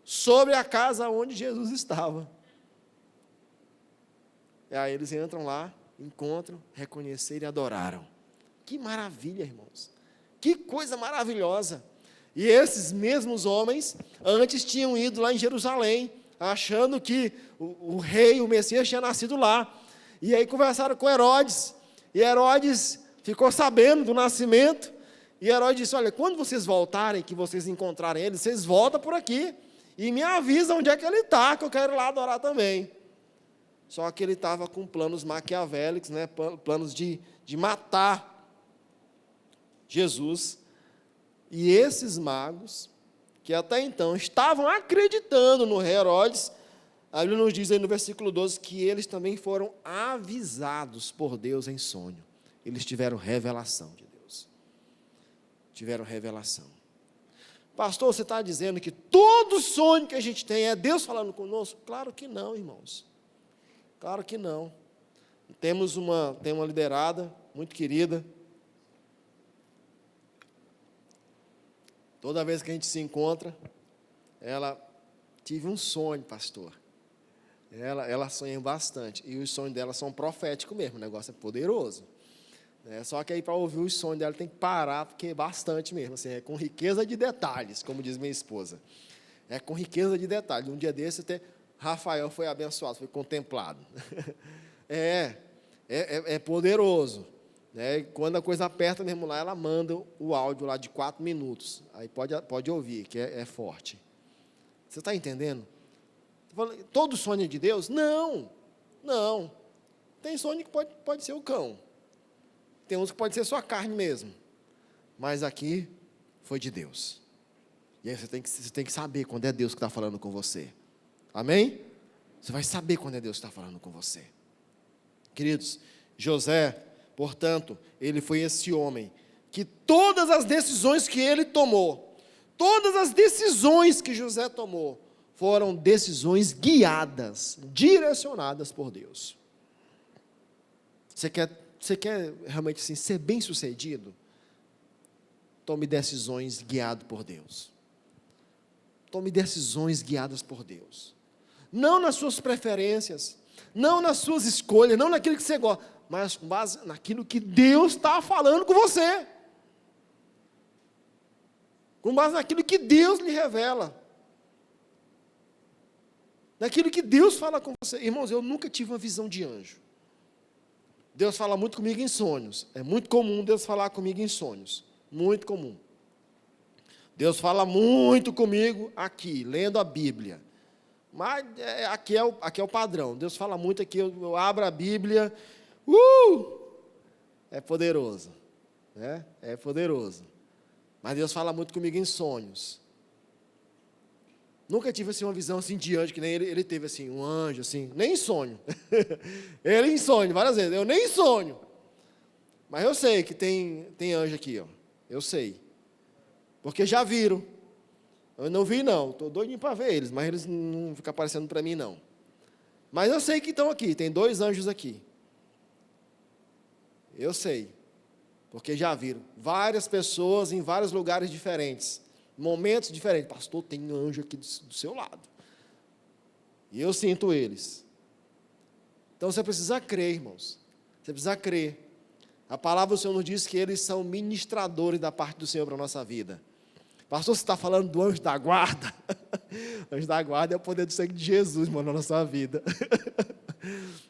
sobre a casa onde Jesus estava. E aí eles entram lá, encontram, reconheceram e adoraram. Que maravilha, irmãos. Que coisa maravilhosa. E esses mesmos homens, antes tinham ido lá em Jerusalém, achando que o rei, o Messias, tinha nascido lá. E aí conversaram com Herodes. E Herodes ficou sabendo do nascimento. E Herodes disse: olha, quando vocês voltarem, que vocês encontrarem ele, vocês voltam por aqui e me avisam onde é que ele está, que eu quero ir lá adorar também. Só que ele estava com planos maquiavélicos, planos de matar Jesus. E esses magos, que até então estavam acreditando no rei Herodes, a Bíblia nos diz aí no versículo 12 que eles também foram avisados por Deus em sonho. Eles tiveram revelação de Deus. Tiveram revelação. Pastor, você está dizendo que todo sonho que a gente tem é Deus falando conosco? Claro que não, irmãos. Claro que não. Tem uma liderada muito querida. Toda vez que a gente se encontra, ela tive um sonho, pastor. Ela sonha bastante. E os sonhos dela são proféticos mesmo. O negócio é poderoso. Só que aí para ouvir os sonhos dela tem que parar, porque é bastante mesmo. Assim, é com riqueza de detalhes, como diz minha esposa. É com riqueza de detalhes. Um dia desse até Rafael foi abençoado, foi contemplado. É poderoso. Quando a coisa aperta mesmo lá, ela manda o áudio lá de 4 minutos. Aí pode ouvir, que é forte. Você está entendendo? Todo sonho é de Deus? Não. Tem sonho que pode ser o cão. Tem uns que pode ser só a carne mesmo. Mas aqui foi de Deus. E aí você tem que saber quando é Deus que está falando com você. Amém? Você vai saber quando é Deus que está falando com você. Queridos, José, portanto, ele foi esse homem que todas as decisões que ele tomou, todas as decisões que José tomou, foram decisões guiadas, direcionadas por Deus. Você quer realmente assim, ser bem-sucedido? Tome decisões guiado por Deus. Tome decisões guiadas por Deus. Não nas suas preferências, não nas suas escolhas, não naquilo que você gosta, mas com base naquilo que Deus está falando com você. Com base naquilo que Deus lhe revela. Naquilo que Deus fala com você. Irmãos, eu nunca tive uma visão de anjo. Deus fala muito comigo em sonhos. É muito comum Deus falar comigo em sonhos. Muito comum. Deus fala muito comigo aqui, lendo a Bíblia. Mas aqui é o padrão. Deus fala muito aqui, eu abro a Bíblia. É poderoso. Né? É poderoso. Mas Deus fala muito comigo em sonhos. Nunca tive assim, uma visão assim, de anjo, que nem ele teve assim, um anjo, assim, nem em sonho. Ele em sonho, várias vezes, eu nem em sonho. Mas eu sei que tem anjo aqui, ó. Eu sei. Porque já viram. Eu não vi, não. Estou doidinho para ver eles, mas eles não ficam aparecendo para mim, não. Mas eu sei que estão aqui, tem 2 anjos aqui. Eu sei. Porque já viram. Várias pessoas em vários lugares diferentes. Momentos diferentes. Pastor, tem anjo aqui do seu lado. E eu sinto eles. Então você precisa crer, irmãos. Você precisa crer. A palavra do Senhor nos diz que eles são ministradores da parte do Senhor para a nossa vida. Pastor, você está falando do anjo da guarda? O anjo da guarda é o poder do sangue de Jesus, mano, na nossa vida.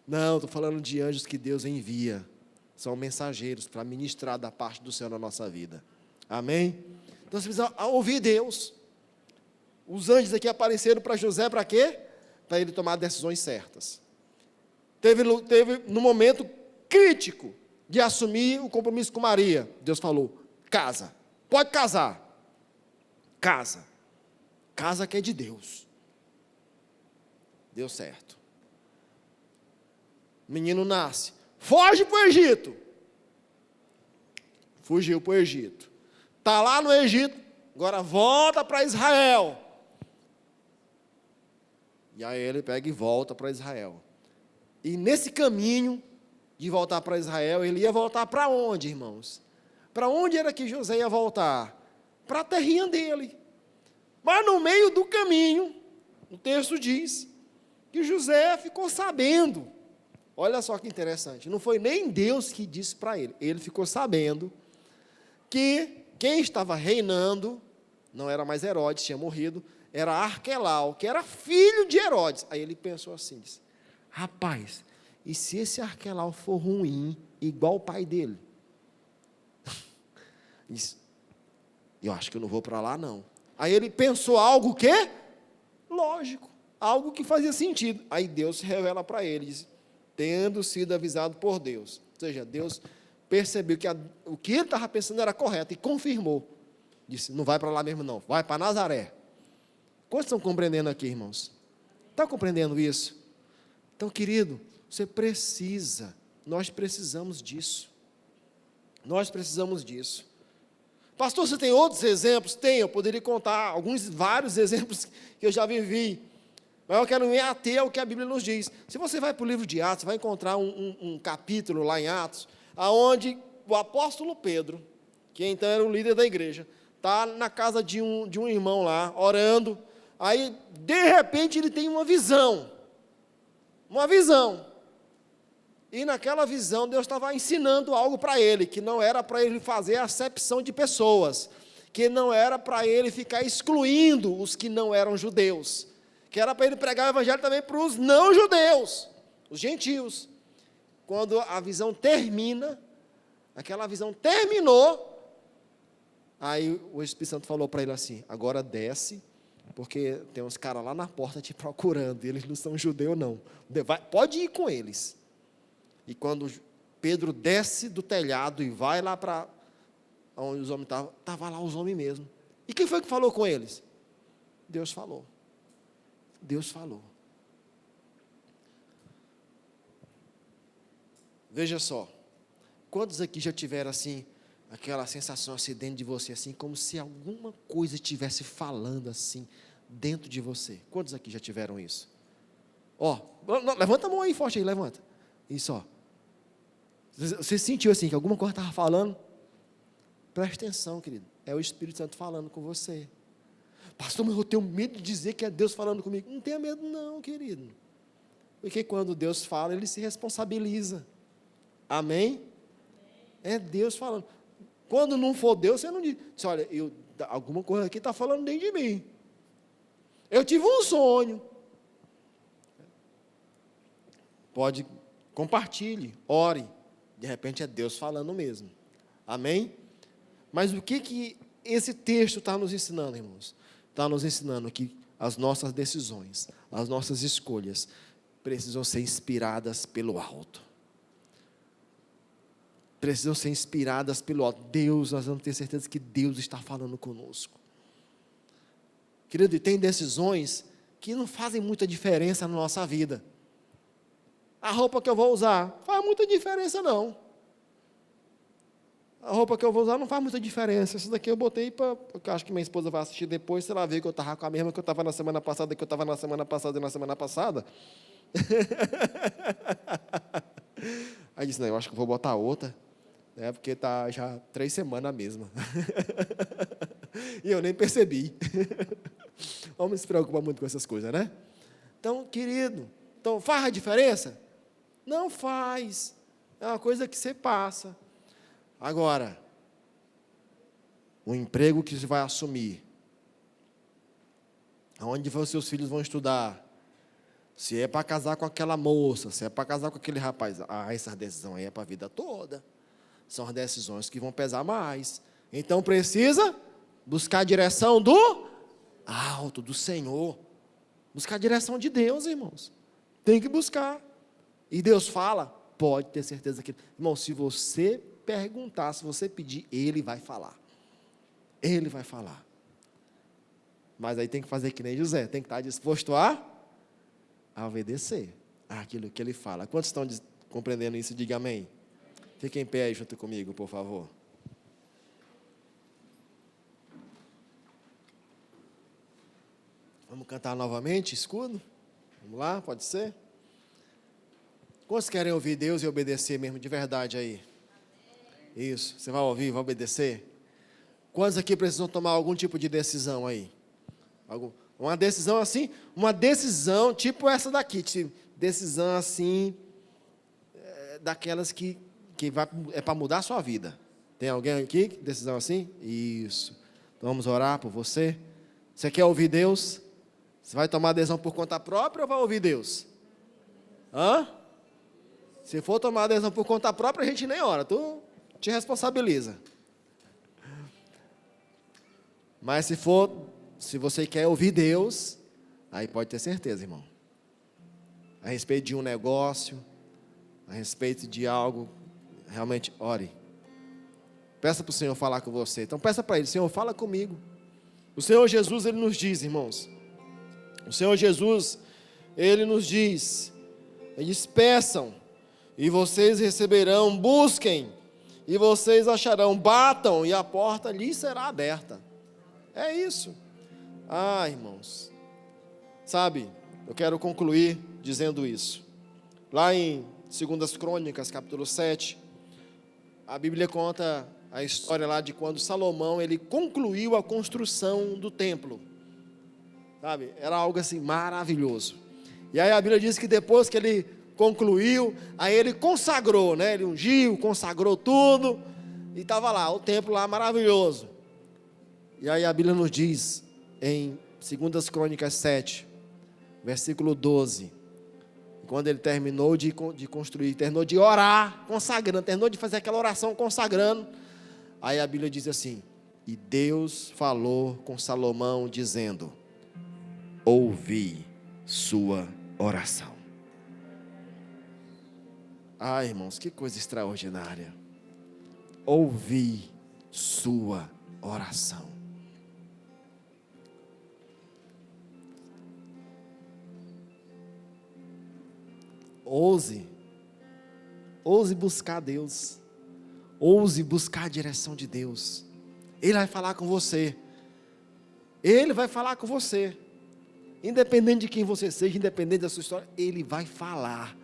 Não, estou falando de anjos que Deus envia. São mensageiros para ministrar da parte do Senhor na nossa vida. Amém? Então você precisa ouvir Deus. Os anjos aqui apareceram para José para quê? Para ele tomar decisões certas. Teve no momento crítico de assumir o compromisso com Maria. Deus falou, casa, pode casar. Casa. Casa que é de Deus. Deu certo. O menino nasce. Foge para o Egito. Fugiu para o Egito. Está lá no Egito, agora volta para Israel. E aí ele pega e volta para Israel. E nesse caminho de voltar para Israel, ele ia voltar para onde, irmãos? Para onde era que José ia voltar? Para a terrinha dele. Mas no meio do caminho, o texto diz que José ficou sabendo. Olha só que interessante, não foi nem Deus que disse para ele. Ele ficou sabendo que quem estava reinando, não era mais Herodes, tinha morrido, era Arquelau, que era filho de Herodes. Aí ele pensou assim, disse, rapaz, e se esse Arquelau for ruim, igual o pai dele? Disse, eu acho que eu não vou para lá, não. Aí ele pensou algo que? Lógico, algo que fazia sentido. Aí Deus se revela para ele, diz, tendo sido avisado por Deus. Ou seja, Deus percebeu que o que ele estava pensando era correto e confirmou. Disse, não vai para lá mesmo não, vai para Nazaré. Quantos estão compreendendo aqui, irmãos? Está compreendendo isso? Então, querido, você precisa, nós precisamos disso. Nós precisamos disso. Pastor, você tem outros exemplos? Tem, eu poderia contar vários exemplos que eu já vivi. Mas eu quero me ater ao que a Bíblia nos diz. Se você vai para o livro de Atos, vai encontrar um capítulo lá em Atos, onde o apóstolo Pedro, que então era o líder da igreja, está na casa de um irmão lá, orando. Aí, de repente, ele tem uma visão. Uma visão. E naquela visão, Deus estava ensinando algo para ele, que não era para ele fazer acepção de pessoas, que não era para ele ficar excluindo os que não eram judeus, que era para ele pregar o evangelho também para os não judeus, os gentios. Quando a visão termina, aquela visão terminou, aí o Espírito Santo falou para ele assim: agora desce, porque tem uns caras lá na porta te procurando, e eles não são judeus não, pode ir com eles. E quando Pedro desce do telhado e vai lá para onde os homens estavam, estavam lá os homens mesmo. E quem foi que falou com eles? Deus falou. Deus falou. Veja só, quantos aqui já tiveram assim, aquela sensação assim dentro de você, assim, como se alguma coisa estivesse falando assim, dentro de você? Quantos aqui já tiveram isso? Ó, levanta a mão aí forte aí, levanta. Isso, ó. Você sentiu assim, que alguma coisa estava falando? Preste atenção, querido. É o Espírito Santo falando com você. Pastor, mas eu tenho medo de dizer que é Deus falando comigo. Não tenha medo não, querido. Porque quando Deus fala, Ele se responsabiliza. Amém? É Deus falando. Quando não for Deus, você não diz: olha, alguma coisa aqui está falando dentro de mim. Eu tive um sonho. Pode, compartilhe, ore. De repente é Deus falando mesmo. Amém? Mas o que esse texto está nos ensinando, irmãos? Está nos ensinando que as nossas decisões, as nossas escolhas, precisam ser inspiradas pelo alto. Precisam ser inspiradas pelo alto. Deus, nós vamos ter certeza que Deus está falando conosco. Querido, e tem decisões que não fazem muita diferença na nossa vida. A roupa que eu vou usar, faz muita diferença não. A roupa que eu vou usar não faz muita diferença. Essa daqui eu botei porque eu acho que minha esposa vai assistir depois, se ela ver que eu estava com a mesma que eu estava na semana passada, que eu estava na semana passada e na semana passada. Aí disse: não, eu acho que vou botar outra, né, porque está já 3 semanas a mesma. E eu nem percebi. Vamos se preocupar muito com essas coisas, né? Então, querido, faz a diferença? Não faz. É uma coisa que você passa. Agora, o emprego que você vai assumir, aonde os seus filhos vão estudar, se é para casar com aquela moça, se é para casar com aquele rapaz, essa decisão aí é para a vida toda. São as decisões que vão pesar mais. Então precisa buscar a direção do alto, do Senhor. Buscar a direção de Deus, irmãos. Tem que buscar. E Deus fala, pode ter certeza que... Irmão, se você perguntar, se você pedir, Ele vai falar. Ele vai falar. Mas aí tem que fazer que nem José, tem que estar disposto a obedecer àquilo que Ele fala. Quantos estão compreendendo isso? Diga amém. Fiquem em pé aí junto comigo, por favor. Vamos cantar novamente, escudo? Vamos lá, pode ser? Quantos querem ouvir Deus e obedecer mesmo, de verdade aí? Isso, você vai ouvir, vai obedecer? Quantos aqui precisam tomar algum tipo de decisão aí? Uma decisão assim, uma decisão tipo essa daqui, tipo, decisão assim, daquelas que é para mudar a sua vida. Tem alguém aqui, decisão assim? Isso. Então vamos orar por você. Você quer ouvir Deus? Você vai tomar decisão por conta própria ou vai ouvir Deus? Hã? Se for tomar decisão por conta própria, a gente nem ora, tu te responsabiliza. Mas se você quer ouvir Deus, aí pode ter certeza, irmão. A respeito de um negócio, a respeito de algo, realmente ore. Peça para o Senhor falar com você. Então peça para Ele: Senhor, fala comigo. O Senhor Jesus, Ele nos diz, irmãos, O Senhor Jesus, Ele nos diz, peçam, e vocês receberão, busquem, e vocês acharão, batam, e a porta lhes será aberta. É isso. Irmãos, sabe, eu quero concluir dizendo isso. Lá em 2 Crônicas, capítulo 7, a Bíblia conta a história lá de quando Salomão, ele concluiu a construção do templo. Sabe, era algo assim maravilhoso. E aí a Bíblia diz que depois que ele concluiu, aí ele consagrou, né? Ele ungiu, consagrou tudo, e estava lá, o templo lá maravilhoso. E aí a Bíblia nos diz, em 2 Crônicas 7, versículo 12, quando ele terminou de construir, terminou de orar, consagrando, terminou de fazer aquela oração consagrando, aí a Bíblia diz assim, e Deus falou com Salomão, dizendo, ouvi sua oração. Irmãos, que coisa extraordinária. Ouvi sua oração. Ouse buscar Deus, ouse buscar a direção de Deus. Ele vai falar com você, Ele vai falar com você, independente de quem você seja, independente da sua história, Ele vai falar,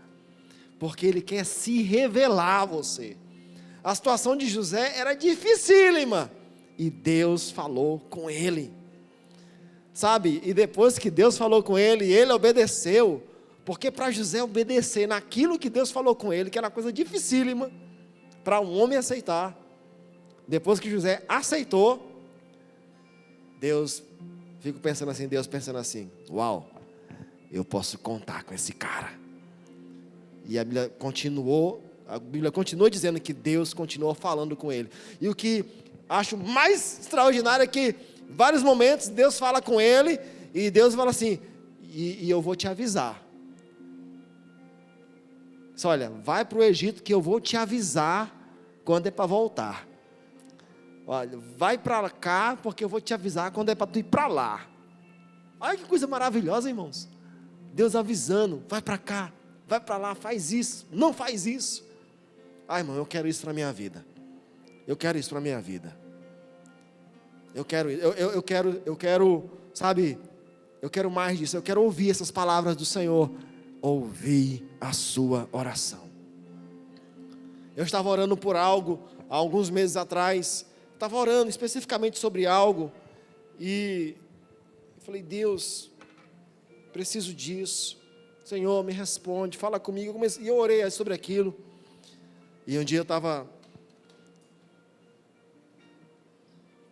porque Ele quer se revelar a você. A situação de José era dificílima, e Deus falou com ele, sabe, e depois que Deus falou com ele, ele obedeceu, porque para José obedecer naquilo que Deus falou com ele, que era uma coisa dificílima, para um homem aceitar, depois que José aceitou, Deus pensando assim, uau, eu posso contar com esse cara. E a Bíblia continua dizendo que Deus continuou falando com ele. E o que acho mais extraordinário é que, em vários momentos, Deus fala com ele, e Deus fala assim, e eu vou te avisar. Olha, vai para o Egito que eu vou te avisar quando é para voltar. Olha, vai para cá porque eu vou te avisar quando é para tu ir para lá. Olha que coisa maravilhosa, irmãos. Deus avisando, vai para cá, vai para lá, faz isso, não faz isso. Irmão, eu quero isso para a minha vida. Eu quero isso para a minha vida. Eu quero, sabe, eu quero mais disso, eu quero ouvir essas palavras do Senhor. Ouvir a sua oração. Eu estava orando por algo, há alguns meses atrás, estava orando especificamente sobre algo, e falei, Deus, preciso disso, Senhor, me responde, fala comigo, e eu orei sobre aquilo, e um dia eu estava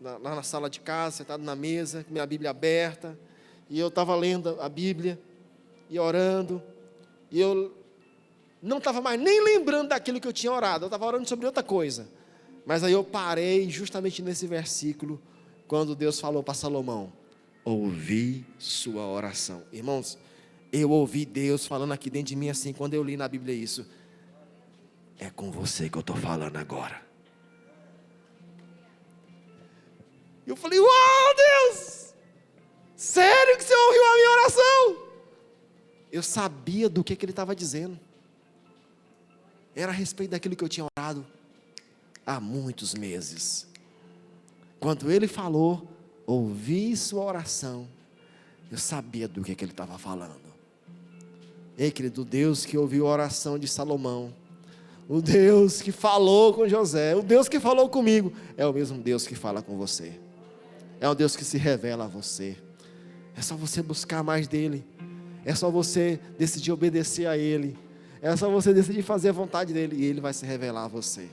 na sala de casa, sentado na mesa, com minha Bíblia aberta, e eu estava lendo a Bíblia, e orando, e eu não estava mais nem lembrando daquilo que eu tinha orado, eu estava orando sobre outra coisa. Mas aí eu parei justamente nesse versículo, quando Deus falou para Salomão, ouvi sua oração. Irmãos, eu ouvi Deus falando aqui dentro de mim assim, quando eu li na Bíblia isso, é com você que eu estou falando agora. Eu falei, uau, Deus, sério que você ouviu a minha oração? Eu sabia do que ele estava dizendo. Era a respeito daquilo que eu tinha orado há muitos meses. Quando ele falou, ouvi sua oração, eu sabia do que ele estava falando. Ei, querido, o Deus que ouviu a oração de Salomão, o Deus que falou com José, o Deus que falou comigo, é o mesmo Deus que fala com você. É o Deus que se revela a você. É só você buscar mais dele. É só você decidir obedecer a ele. É só você decidir fazer a vontade dele, e ele vai se revelar a você.